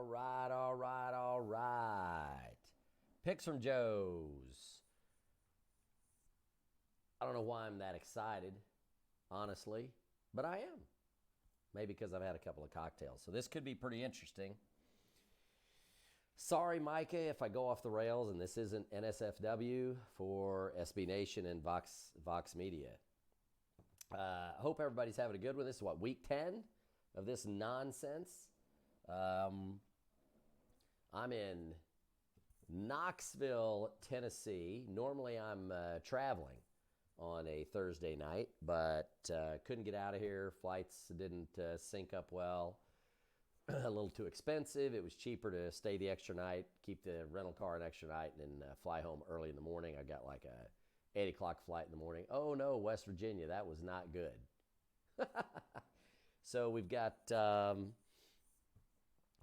All right. Picks from Joe's. I don't know why I'm that excited, honestly, but I am. Maybe because I've had a couple of cocktails. So this could be pretty interesting. Sorry, Micah, if I go off the rails and this isn't NSFW for SB Nation and Vox Media. Hope everybody's having a good one. This is what, week 10 of this nonsense? I'm in Knoxville, Tennessee. Normally I'm traveling on a Thursday night, but couldn't get out of here. Flights didn't sync up well. A little too expensive. It was cheaper to stay the extra night, keep the rental car an extra night, and then fly home early in the morning. I got like a 8 o'clock flight in the morning. Oh no, West Virginia, that was not good. So we've got a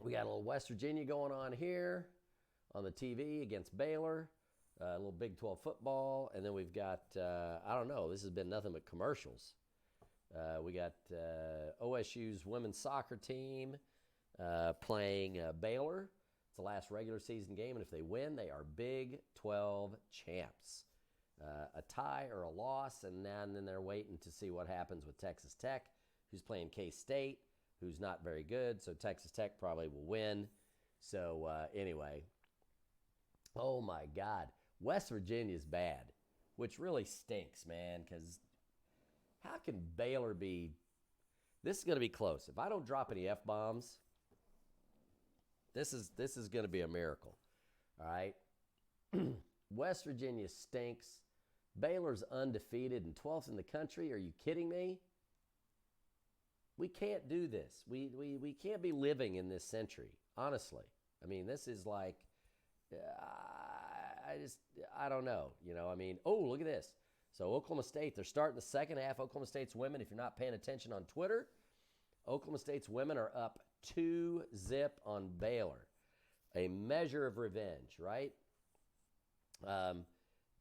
little West Virginia going on here on the TV against Baylor. A little Big 12 football, and then we've got I don't know. This has been nothing but commercials. We got OSU's women's soccer team playing Baylor. It's the last regular season game, and if they win, they are Big 12 champs. A tie or a loss, and then they're waiting to see what happens with Texas Tech, who's playing K-State, who's not very good, so Texas Tech probably will win. So anyway, oh my God, West Virginia's bad, which really stinks, man, because how can Baylor be – this is going to be close. If I don't drop any F-bombs, this is going to be a miracle, all right? West Virginia stinks. Baylor's undefeated and 12th in the country. Are you kidding me? We can't do this. We can't be living in this century, honestly. I mean, this is like, I don't know. You know, I mean, oh, look at this. So Oklahoma State, they're starting the second half. Oklahoma State's women, if you're not paying attention on Twitter, Oklahoma State's women are up 2-0 on Baylor. A measure of revenge, right?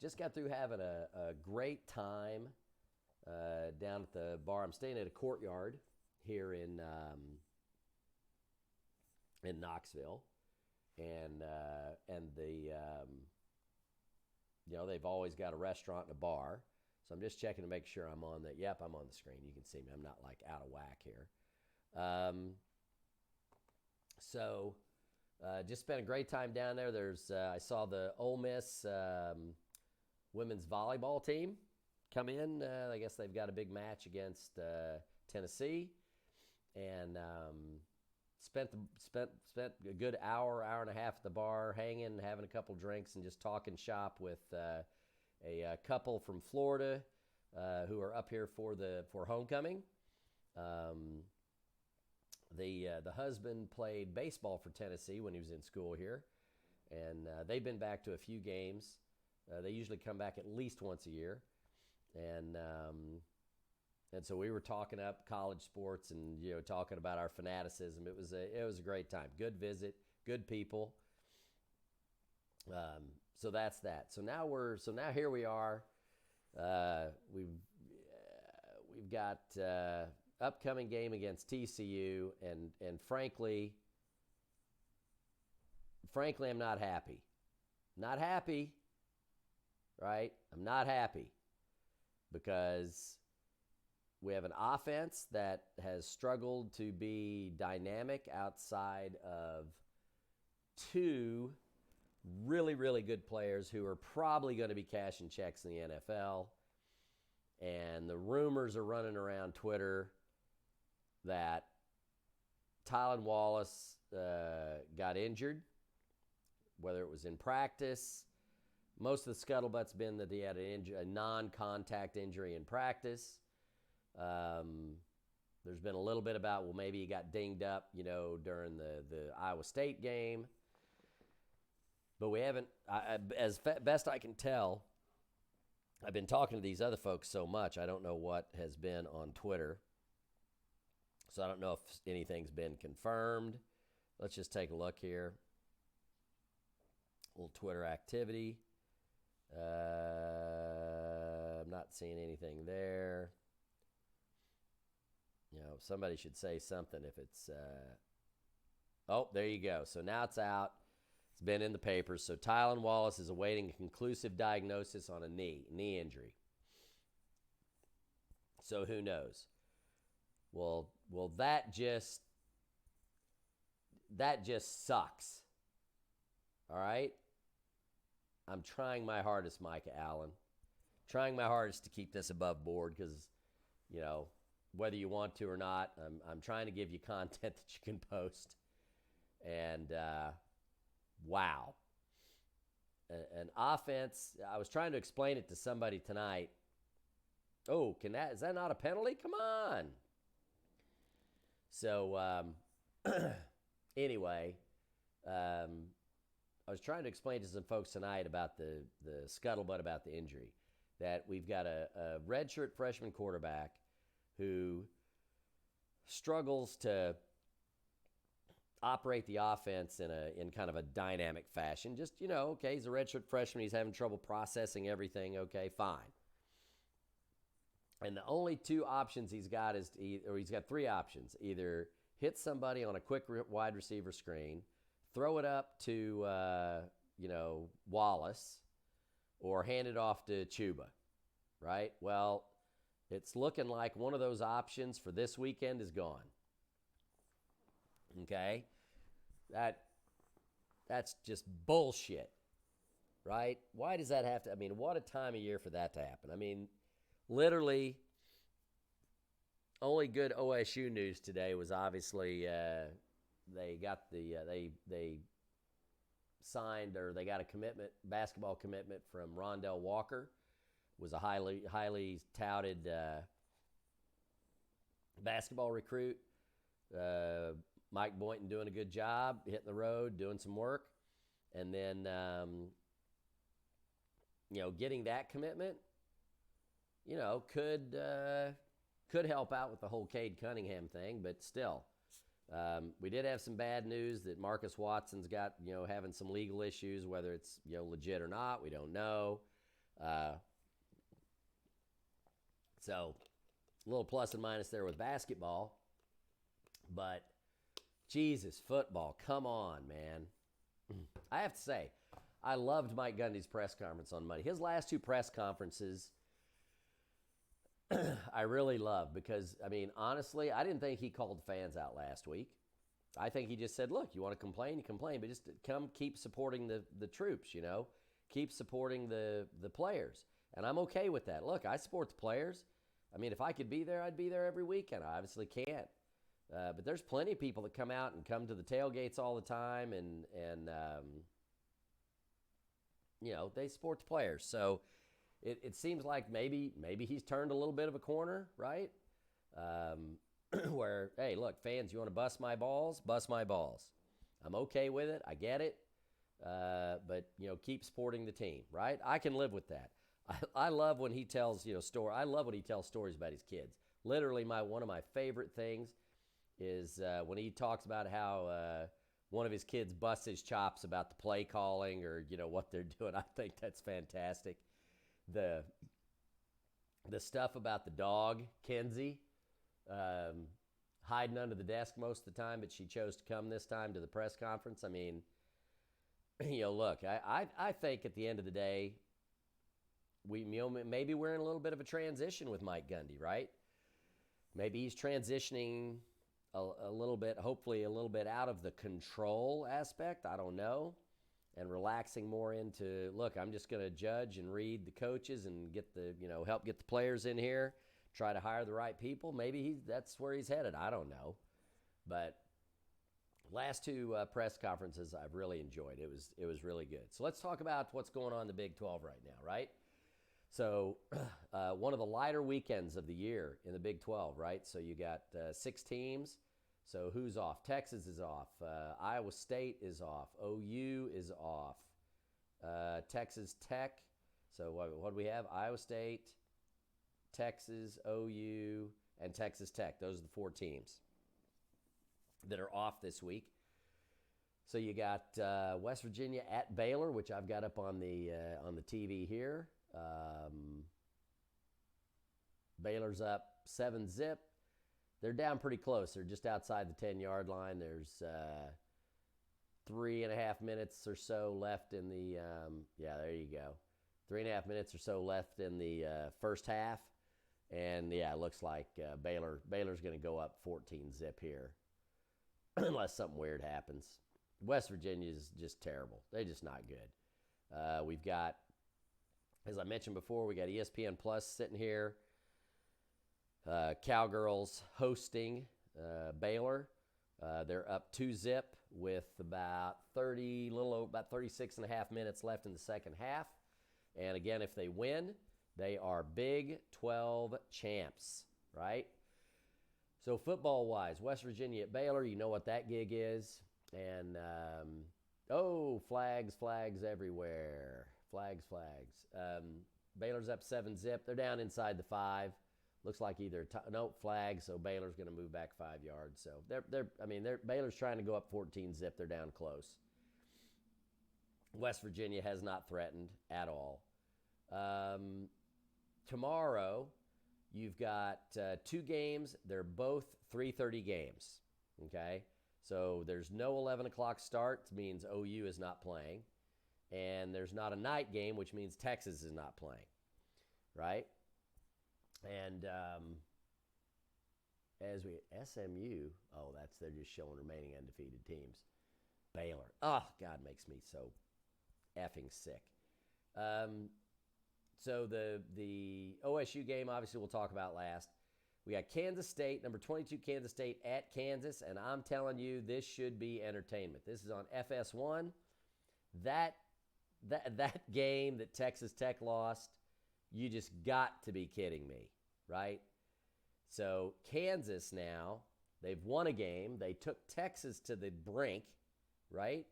Just got through having a great time down at the bar. I'm staying at a Courtyard here in Knoxville, and the you know, they've always got a restaurant and a bar. So I'm just checking to make sure I'm on the. Yep, I'm on the screen. You can see me. I'm not like out of whack here. Just spent a great time down there. I saw the Ole Miss women's volleyball team come in. I guess they've got a big match against Tennessee, and spent a good hour and a half at the bar, hanging, having a couple drinks, and just talking shop with a couple from Florida who are up here for homecoming. The husband played baseball for Tennessee when he was in school here, and they've been back to a few games. They usually come back at least once a year, and so we were talking up college sports and, you know, talking about our fanaticism. It was a great time. Good visit, good people. So that's that. So now here we are. We've got upcoming game against TCU, and frankly, I'm not happy. Not happy, right? I'm not happy because we have an offense that has struggled to be dynamic outside of two really, really good players who are probably going to be cashing checks in the NFL. And the rumors are running around Twitter that Tylan Wallace got injured, whether it was in practice. Most of the scuttlebutt's been that he had a non-contact injury in practice. There's been a little bit about, well, maybe he got dinged up, you know, during the Iowa State game. But we haven't, best I can tell, I've been talking to these other folks so much, I don't know what has been on Twitter. So I don't know if anything's been confirmed. Let's just take a look here. A little Twitter activity. I'm not seeing anything there. You know, somebody should say something if it's Oh, there you go. So now it's out. It's been in the papers. So Tylan Wallace is awaiting a conclusive diagnosis on a knee injury. So who knows? Well, that just sucks. All right? I'm trying my hardest, Micah Allen. Trying my hardest to keep this above board because, you know, whether you want to or not, I'm trying to give you content that you can post. And wow. An offense, I was trying to explain it to somebody tonight. Oh, is that not a penalty? Come on. So anyway, I was trying to explain to some folks tonight about the scuttlebutt about the injury, that we've got a redshirt freshman quarterback who struggles to operate the offense in kind of a dynamic fashion. Just, you know, okay, he's a redshirt freshman. He's having trouble processing everything. Okay, fine. And the only two options he's got he's got three options. Either hit somebody on a quick wide receiver screen, throw it up to, Wallace, or hand it off to Chuba, right? Well, it's looking like one of those options for this weekend is gone. Okay? That's just bullshit, right? Why does that have to? I mean, what a time of year for that to happen. I mean, literally, only good OSU news today was obviously they got they signed, or they got a basketball commitment from Rondell Walker. Was a highly touted basketball recruit. Mike Boynton doing a good job, hitting the road, doing some work, and then getting that commitment, could help out with the whole Cade Cunningham thing, but still. We did have some bad news that Marcus Watson's got, having some legal issues, whether it's, legit or not, we don't know. So a little plus and minus there with basketball, but Jesus, football, come on, man. I have to say, I loved Mike Gundy's press conference on Monday. His last two press conferences, I really love, because, I mean, honestly, I didn't think he called fans out last week. I think he just said, look, you want to complain, you complain, but just keep supporting the troops, Keep supporting the players. And I'm okay with that. Look, I support the players. I mean, if I could be there, I'd be there every weekend. I obviously can't. But there's plenty of people that come out and come to the tailgates all the time, and they support the players. So it seems like maybe he's turned a little bit of a corner, right? Where, hey, look, fans, you want to bust my balls? Bust my balls. I'm okay with it. I get it. But, keep supporting the team, right? I can live with that. I love when he tells, I love when he tells stories about his kids. Literally, one of my favorite things is when he talks about how one of his kids busts his chops about the play calling, or, what they're doing. I think that's fantastic. The stuff about the dog, Kenzie, hiding under the desk most of the time, but she chose to come this time to the press conference. I mean, look, I think at the end of the day, maybe we're in a little bit of a transition with Mike Gundy, right? Maybe he's transitioning a little bit, hopefully a little bit out of the control aspect, I don't know, and relaxing more into, look, I'm just going to judge and read the coaches and get help get the players in here, try to hire the right people. Maybe that's where he's headed. I don't know. But last two press conferences I've really enjoyed. It was really good. So let's talk about what's going on in the Big 12 right now, right? So one of the lighter weekends of the year in the Big 12, right? So you got 6 teams. So who's off? Texas is off. Iowa State is off. OU is off. Texas Tech. So what do we have? Iowa State, Texas, OU, and Texas Tech. Those are the 4 teams that are off this week. So you got West Virginia at Baylor, which I've got up on the TV here. Baylor's up 7-0. They're down pretty close. They're just outside the 10-yard line. There's 3.5 minutes or so left in the, there you go. 3.5 minutes or so left in the first half. And, yeah, it looks like Baylor's going to go up 14-zip here unless something weird happens. West Virginia is just terrible. They're just not good. We've got, as I mentioned before, we got ESPN Plus sitting here. Cowgirls hosting Baylor. They're up 2-zip with about 36.5 minutes left in the second half. And again, if they win, they are Big 12 champs, right? So football-wise, West Virginia at Baylor, you know what that gig is. And, flags everywhere. Flags. Baylor's up 7-zip. They're down inside the 5. Looks like either flag, so Baylor's going to move back 5 yards. So Baylor's trying to go up 14-zip. They're down close. West Virginia has not threatened at all. Tomorrow, you've got 2 games. They're both 3:30 games. Okay, so there's no 11 o'clock start. It means OU is not playing, and there's not a night game, which means Texas is not playing. Right. And SMU, they're just showing remaining undefeated teams. Baylor, God, makes me so effing sick. So the OSU game, obviously, we'll talk about last. We got Kansas State, number 22 Kansas State at Kansas, and I'm telling you, this should be entertainment. This is on FS1. That game that Texas Tech lost, you just got to be kidding me, right? So Kansas now, they've won a game. They took Texas to the brink, right?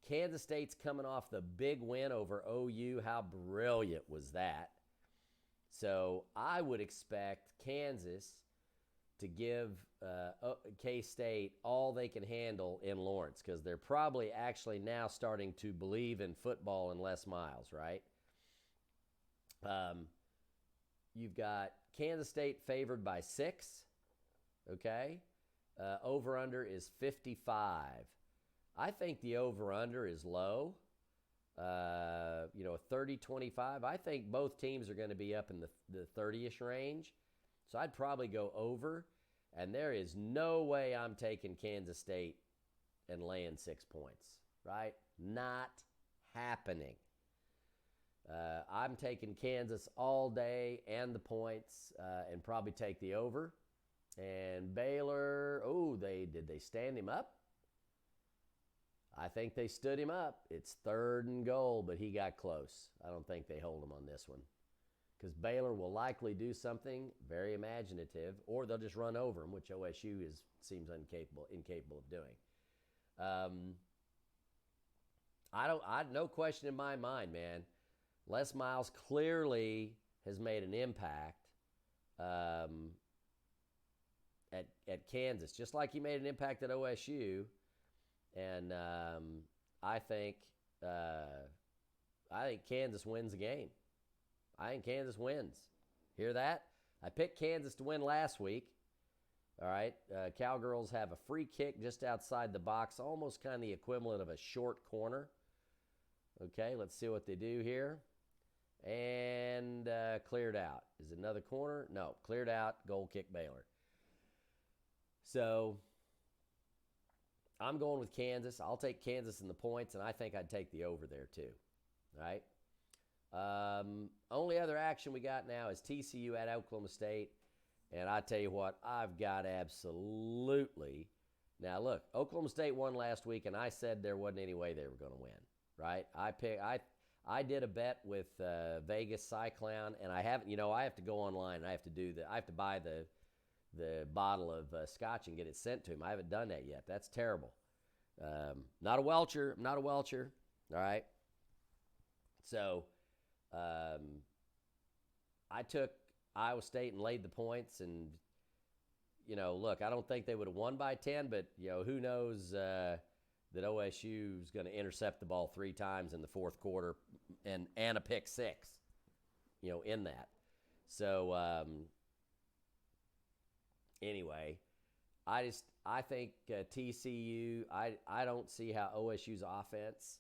Kansas State's coming off the big win over OU. How brilliant was that? So I would expect Kansas to give K-State all they can handle in Lawrence, because they're probably actually now starting to believe in football in Les Miles, right? You've got Kansas State favored by 6, okay? Over-under is 55. I think the over-under is low, 30-25. I think both teams are going to be up in the 30-ish range. So I'd probably go over, and there is no way I'm taking Kansas State and laying 6 points, right? Not happening. I'm taking Kansas all day and the points, and probably take the over. And Baylor, did they stand him up? I think they stood him up. It's 3rd and goal, but he got close. I don't think they hold him on this one, because Baylor will likely do something very imaginative, or they'll just run over him, which OSU seems incapable of doing. No question in my mind, man. Les Miles clearly has made an impact at Kansas, just like he made an impact at OSU. And I think Kansas wins the game. I think Kansas wins. Hear that? I picked Kansas to win last week. All right. Cowgirls have a free kick just outside the box, almost kind of the equivalent of a short corner. Okay, let's see what they do here. And cleared out. Is it another corner? No, cleared out. Goal kick Baylor. So I'm going with Kansas. I'll take Kansas in the points, and I think I'd take the over there too. All right. Only other action we got now is TCU at Oklahoma State. And I tell you what, I've got absolutely. Now, look, Oklahoma State won last week, and I said there wasn't any way they were going to win, right? I did a bet with Vegas Cyclown, and I haven't, I have to go online, and I have to buy the bottle of scotch and get it sent to him. I haven't done that yet. That's terrible. Not a Welcher. I'm not a Welcher. All right. So I took Iowa State and laid the points, and look, I don't think they would have won by 10, but who knows that OSU is going to intercept the ball 3 times in the fourth quarter and a pick 6, in that. So anyway, I think TCU. I don't see how OSU's offense,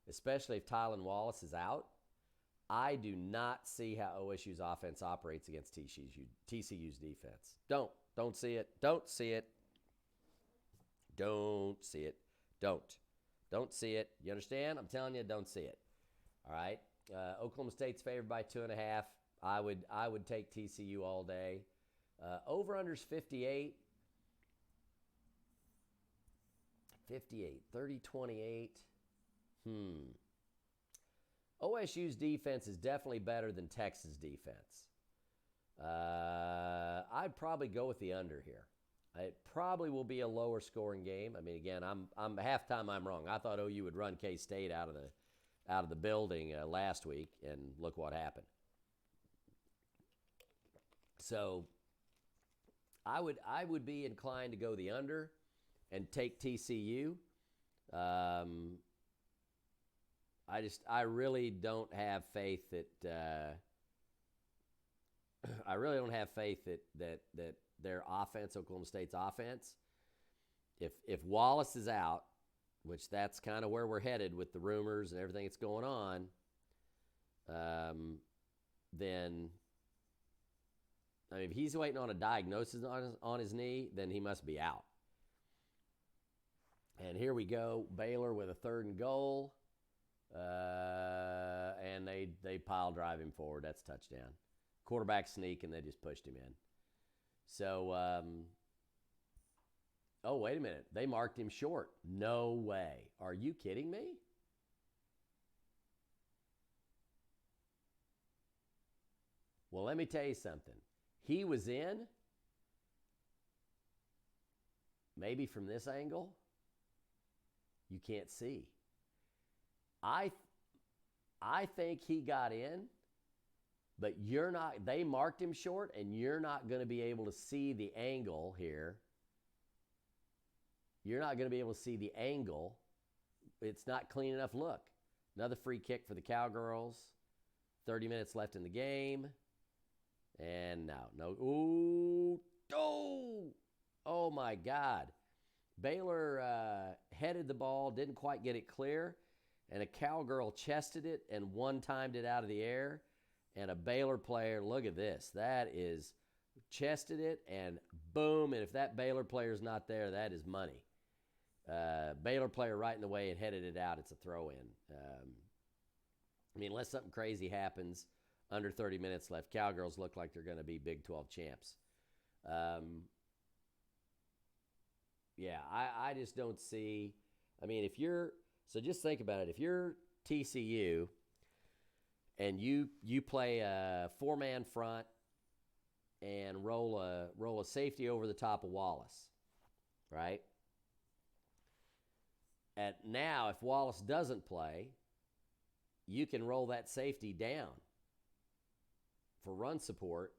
especially if Tylan Wallace is out. I do not see how OSU's offense operates against TCU's defense. Don't see it. Don't see it. Don't see it. Don't see it. You understand? I'm telling you, don't see it. All right. Oklahoma State's favored by 2.5. I would take TCU all day. Over-under's 58. 58, 30-28. OSU's defense is definitely better than Texas' defense. I'd probably go with the under here. It probably will be a lower scoring game. I mean, again, I'm halftime I'm wrong. I thought OU would run K-State out of the building last week, and look what happened. So I would be inclined to go the under and take TCU. I really don't have faith that that their offense, Oklahoma State's offense, if Wallace is out, which that's kind of where we're headed with the rumors and everything that's going on, then I mean, if he's waiting on a diagnosis on his knee, then he must be out. And here we go, Baylor with a 3rd and goal, and they pile drive him forward. That's touchdown. Quarterback sneak, and they just pushed him in. So, oh, wait a minute. They marked him short. No way. Are you kidding me? Well, let me tell you something. He was in, maybe from this angle, you can't see. I think he got in, but you're not. They marked him short, and you're not going to be able to see the angle here. You're not going to be able to see the angle. It's not clean enough look. Another free kick for the Cowgirls. 30 minutes left in the game. And no. Ooh, oh my God. Baylor headed the ball, didn't quite get it clear, and a Cowgirl chested it and one-timed it out of the air. And a Baylor player, look at this, that is chested it and boom, and if that Baylor player's not there, that is money. Baylor player right in the way and headed it out. It's a throw-in. I mean, unless something crazy happens, under 30 minutes left, Cowgirls look like they're going to be Big 12 champs. Yeah, I just don't see. I mean, so just think about it. If you're TCU and you play a 4-man front and roll a safety over the top of Wallace, right? Now, if Wallace doesn't play, you can roll that safety down for run support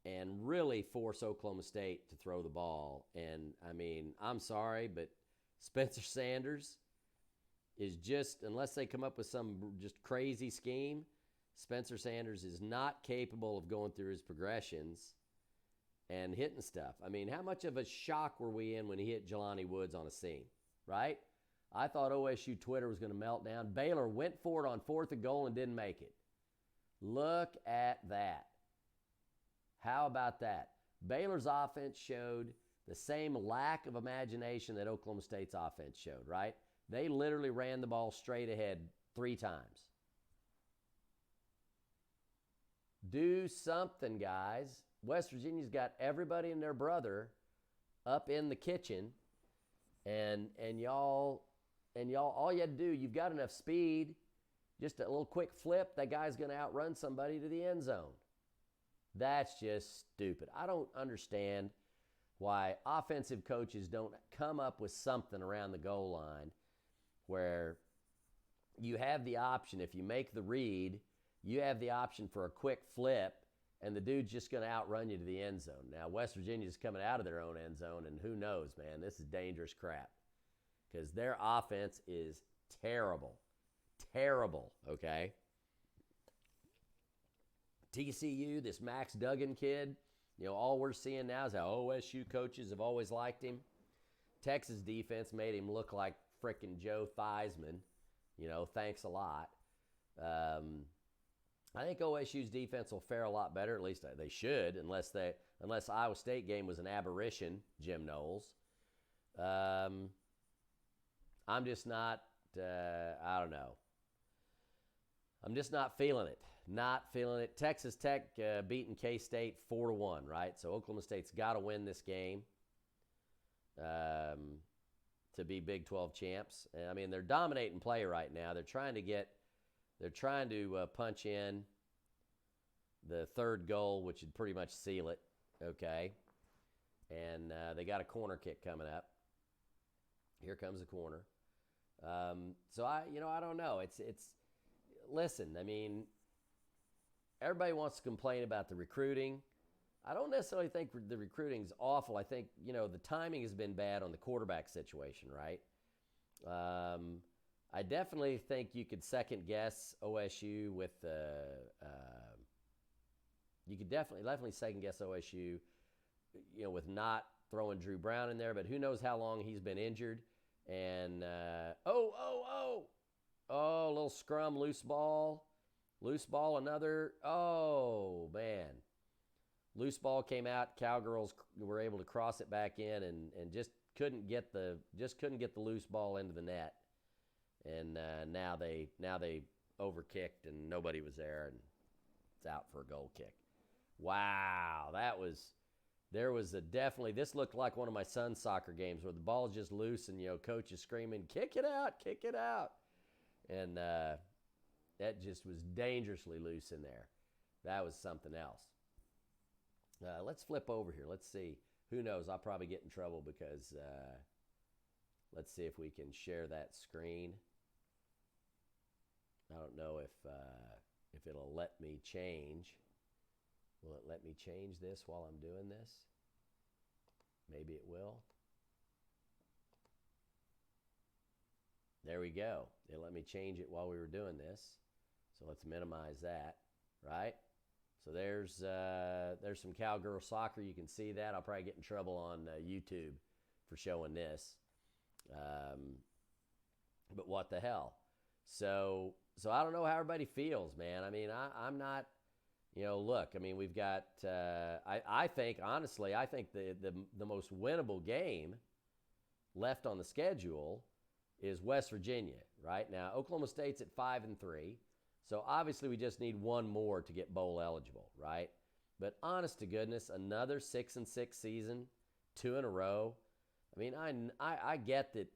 and really force Oklahoma State to throw the ball. And, I mean, I'm sorry, but Spencer Sanders is just, unless they come up with some just crazy scheme, Spencer Sanders is not capable of going through his progressions and hitting stuff. I mean, how much of a shock were we in when he hit Jelani Woods on a seam, right? I thought OSU Twitter was going to melt down. Baylor went for it on 4th and goal and didn't make it. Look at that. How about that? Baylor's offense showed the same lack of imagination that Oklahoma State's offense showed, right? They literally ran the ball straight ahead 3 times. Do something, guys. West Virginia's got everybody and their brother up in the kitchen, and y'all all you had to do, you've got enough speed, just a little quick flip, that guy's going to outrun somebody to the end zone. That's just stupid. I don't understand why offensive coaches don't come up with something around the goal line where you have the option, if you make the read, you have the option for a quick flip, and the dude's just going to outrun you to the end zone. Now, West Virginia's coming out of their own end zone, and who knows, man, this is dangerous crap because their offense is terrible. Terrible, okay? TCU, this Max Duggan kid, All we're seeing now is how OSU coaches have always liked him. Texas defense made him look like frickin' Joe Theismann. Thanks a lot. I think OSU's defense will fare a lot better. At least they should, unless Iowa State game was an aberration, Jim Knowles. I'm just not, I don't know. I'm just not feeling it. Not feeling it. Texas Tech beating K-State 4-1, right? So Oklahoma State's got to win this game to be Big 12 champs. I mean, they're dominating play right now. They're trying to punch in the third goal, which would pretty much seal it, okay? And they got a corner kick coming up. Here comes the corner. So I don't know. It's listen, I mean, everybody wants to complain about the recruiting. I don't necessarily think the recruiting's awful. I think, the timing has been bad on the quarterback situation, right? I definitely think you could second guess OSU with you could definitely second guess OSU, with not throwing Drew Brown in there, but who knows how long he's been injured. And a little scrum, loose ball, another. Oh man, loose ball came out. Cowgirls were able to cross it back in and just couldn't get the loose ball into the net. And now they overkicked and nobody was there and it's out for a goal kick. Wow, this looked like one of my son's soccer games where the ball's just loose and coach is screaming, kick it out. And that just was dangerously loose in there. That was something else. Let's flip over here. Let's see. Who knows? I'll probably get in trouble because let's see if we can share that screen. I don't know if it'll let me change. Will it let me change this while I'm doing this? Maybe it will. There we go. It let me change it while we were doing this. So let's minimize that, right? So there's some cowgirl soccer. You can see that. I'll probably get in trouble on YouTube for showing this. But what the hell? So I don't know how everybody feels, man. I mean, I'm not, look, I mean, we've got, I think the most winnable game left on the schedule is West Virginia, right? Now, Oklahoma State's at 5-3. So obviously we just need one more to get bowl eligible, right? But honest to goodness, another 6-6 season, 2 in a row. I mean, I get that,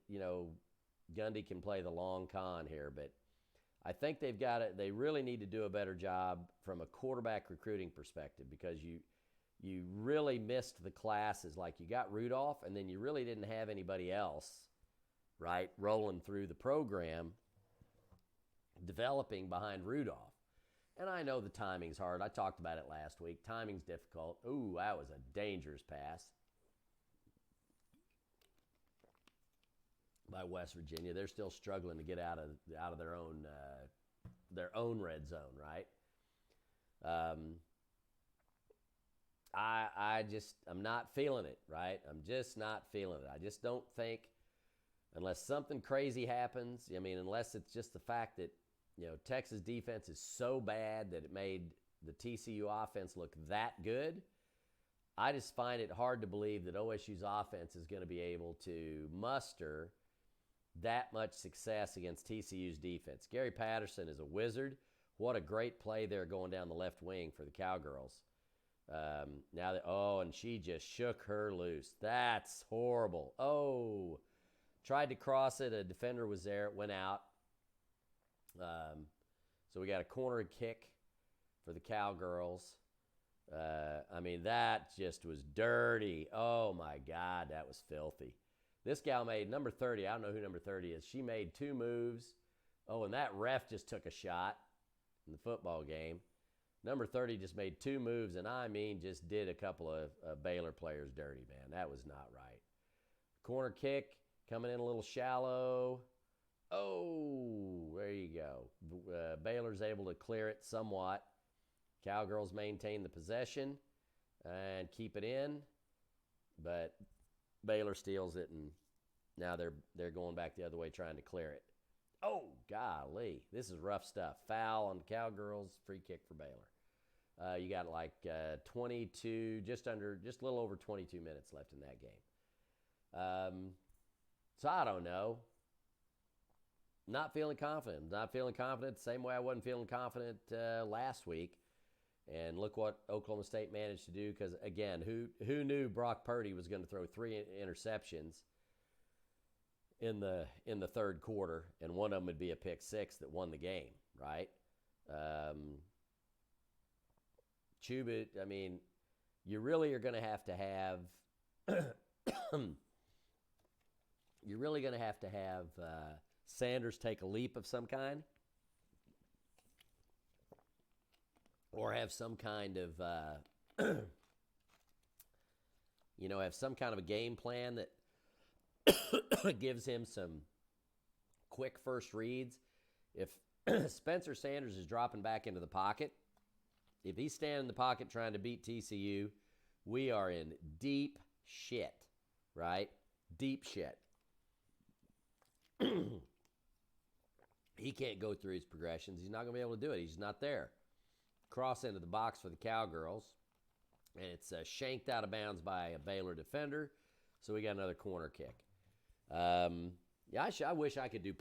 Gundy can play the long con here, but I think they really need to do a better job from a quarterback recruiting perspective because you really missed the classes. Like you got Rudolph and then you really didn't have anybody else, right, rolling through the program, developing behind Rudolph. And I know the timing's hard. I talked about it last week. Timing's difficult. Ooh, that was a dangerous pass by West Virginia. They're still struggling to get out of their own red zone, right? I'm not feeling it, right? I'm just not feeling it. I just don't think, unless something crazy happens, I mean, unless it's just the fact that, Texas defense is so bad that it made the TCU offense look that good, I just find it hard to believe that OSU's offense is going to be able to muster that much success against TCU's defense. Gary Patterson is a wizard. What a great play there going down the left wing for the Cowgirls. And she just shook her loose. That's horrible. Oh, tried to cross it. A defender was there. It went out. So we got a corner kick for the Cowgirls. I mean, that just was dirty. Oh, my God, that was filthy. This gal made number 30. I don't know who number 30 is. She made 2 moves. Oh, and that ref just took a shot in the football game. Number 30 just made 2 moves, and I mean just did a couple of Baylor players dirty, man. That was not right. Corner kick coming in a little shallow. Oh, there you go. Baylor's able to clear it somewhat. Cowgirls maintain the possession. and keep it in, but Baylor steals it, and now they're going back the other way trying to clear it. Oh, golly. This is rough stuff. Foul on the Cowgirls, free kick for Baylor. You got like 22, just a little over 22 minutes left in that game. So I don't know. Not feeling confident. Not feeling confident the same way I wasn't feeling confident last week. And look what Oklahoma State managed to do, because, again, who knew Brock Purdy was going to throw 3 interceptions in the third quarter, and one of them would be a pick six that won the game, right? Chuba, I mean, you really are going to have you're really going to have Sanders take a leap of some kind, or have some kind of have some kind of a game plan that gives him some quick first reads. If Spencer Sanders is dropping back into the pocket, if he's standing in the pocket trying to beat TCU, we are in deep shit, right? Deep shit. He can't go through his progressions. He's not going to be able to do it. He's not there. Cross into the box for the Cowgirls, and it's shanked out of bounds by a Baylor defender, so we got another corner kick. I wish I could do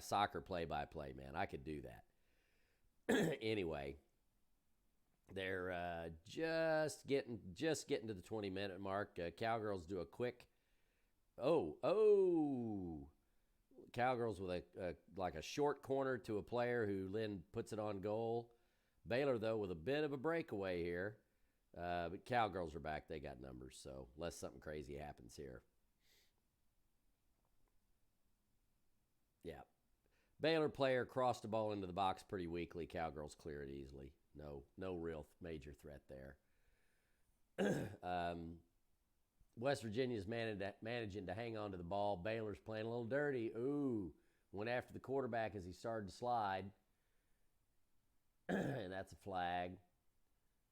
soccer play-by-play, man. I could do that. Anyway, they're just getting to the 20-minute mark. Cowgirls do a quick, Cowgirls with a short corner to a player who then puts it on goal. Baylor, though, with a bit of a breakaway here. But Cowgirls are back. They got numbers, so unless something crazy happens here. Yeah. Baylor player crossed the ball into the box pretty weakly. Cowgirls clear it easily. No real major threat there. West Virginia's managing to hang on to the ball. Baylor's playing a little dirty. Went after the quarterback as he started to slide. And that's a flag.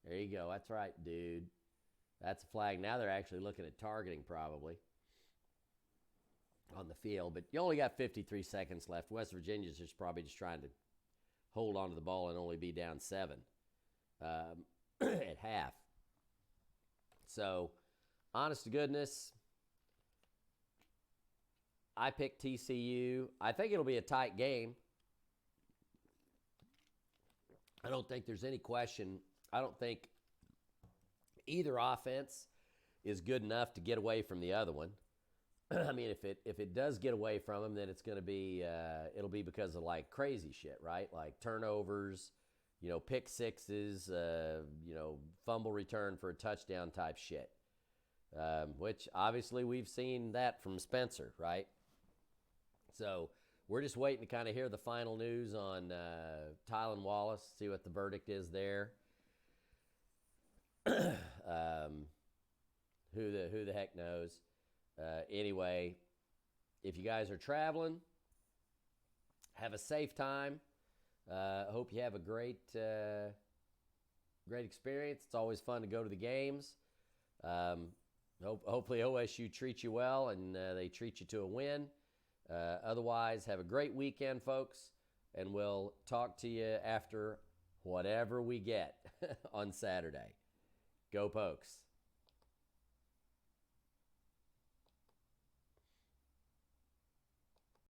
There you go. That's right, dude. That's a flag. Now they're actually looking at targeting probably on the field. But you only got 53 seconds left. West Virginia's probably just trying to hold on to the ball and only be down 7 at half. So, honest to goodness, I picked TCU. I think it'll be a tight game. I don't think there's any question. I don't think either offense is good enough to get away from the other one. I mean, if it does get away from them, then it's going to be it'll be because of like crazy shit, right? Like turnovers, pick sixes, fumble return for a touchdown type shit. Which obviously we've seen that from Spencer, right? So we're just waiting to kind of hear the final news on Tylan Wallace, see what the verdict is there. Who the heck knows? Anyway, if you guys are traveling, have a safe time. Hope you have a great experience. It's always fun to go to the games. Hopefully OSU treats you well and they treat you to a win. Otherwise, have a great weekend, folks, and we'll talk to you after whatever we get on Saturday. Go Pokes.